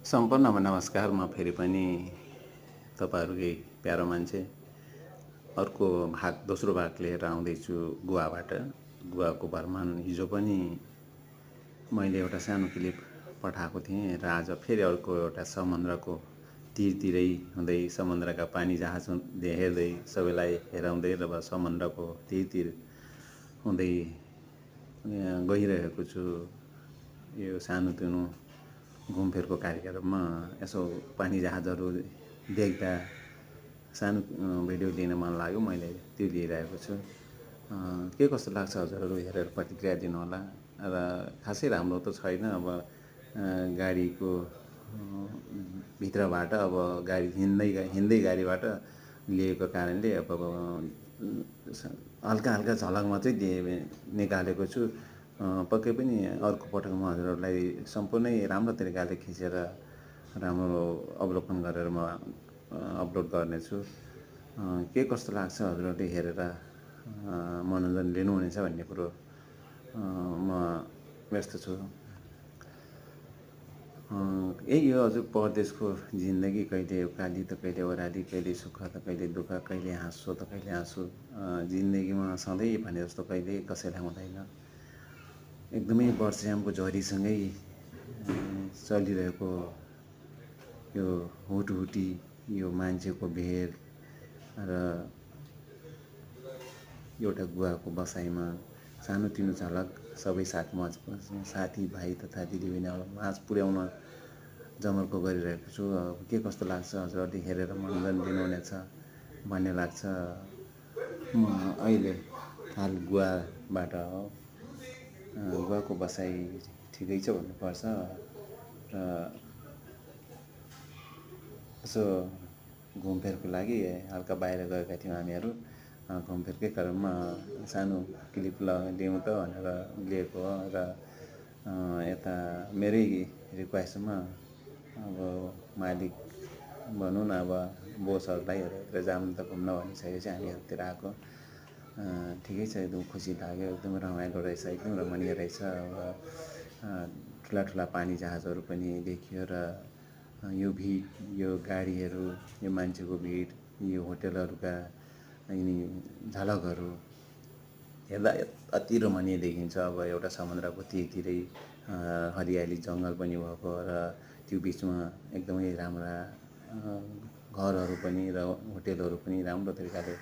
सम्पूर्णमा नमस्कार। म फेरि पनि तपाईँहरूकै प्यारो मान्छे अर्को भाग दोस्रो भाग लिएर आउँदैछु गोवाबाट। गोवाको भ्रमण हिजो पनि मैले एउटा सानो क्लिप पठाएको थिएँ र आज फेरि अर्को एउटा समुद्रको तीरतिरै हुँदै समुद्रका पानी जहाज हेर्दै सबैलाई हेराउँदै र समुद्रको तीरतिर हुँदै गइरहेको छु। यो सानोतिनो घुमफिरको कार्यक्रममा यसो पानी जहाजहरू देख्दा सानो भिडियो लिन मन लाग्यो, मैले त्यो लिइरहेको छु। के कस्तो लाग्छ हजुरहरू हेरेर प्रतिक्रिया दिनुहोला। र खासै राम्रो त छैन, अब गाडीको भित्रबाट अब गाडी हिँड्दै गाडीबाट लिएको कारणले अब हल्का हल्का झलक मात्रै निकालेको छु। पक्कै पनि अर्को पटक म हजुरहरूलाई सम्पूर्णै राम्रो तरिकाले खिचेर राम्रो अवलोकन गरेर म अपलोड गर्नेछु। के कस्तो लाग्छ हजुरहरूले हेरेर मनोरञ्जन लिनुहुनेछ भन्ने कुरो म व्यस्त छु। यही हो हजुर, परदेशको जिन्दगी, कहिले उकाली त कहिले ओह्राली, कहिले सुख त कहिले दुःख, कहिले हाँसो त कहिले आँसु। जिन्दगीमा सधैँ भने जस्तो कहिले कसैलाई हुँदैन। एकदमै वर्षयामको झरीसँगै चलिरहेको यो हुटहुटी, यो मान्छेको भिड र एउटा गुवाको बसाइमा सानोतिनो झलक सबै साथीभाइ तथा दिदीबहिनीहरू माझ पुर्याउन जमर्को गरिरहेको छु। के कस्तो लाग्छ हजुरहरूले हेरेर मनोरञ्जन लिनुहुनेछ भन्ने लाग्छ। म अहिले हाल गोवाबाट हो। गोवाको बसाइ ठिकै छ भन्नुपर्छ र यसो घुमफिरको लागि हल्का बाहिर गएका थियौँ हामीहरू। घुमफिरकै क्रममा सानो क्लिप लिउँ त भनेर लिएको हो र यता मेरै रिक्वेस्टमा अब मालिक भनौँ न, अब बोसहरूलाई हेरेर जाऊँ त घुम्न भनिसकेपछि हामीहरूतिर आएको। ठिकै छ, एकदम खुसी लाग्यो, एकदम रमाइलो रहेछ, एकदम रमणीय रहेछ। ठुला ठुला पानी जहाजहरू पनि देखियो र यो भिड, यो गाडीहरू, यो मान्छेको भिड, यो होटेलहरूका यिनी झलकहरू हेर्दा अति रमणीय देखिन्छ। अब एउटा समुद्रको तीरतिरै हरियाली जङ्गल पनि भएको र त्यो बिचमा एकदमै राम्रा घरहरू पनि र होटेलहरू पनि राम्रो तरिकाले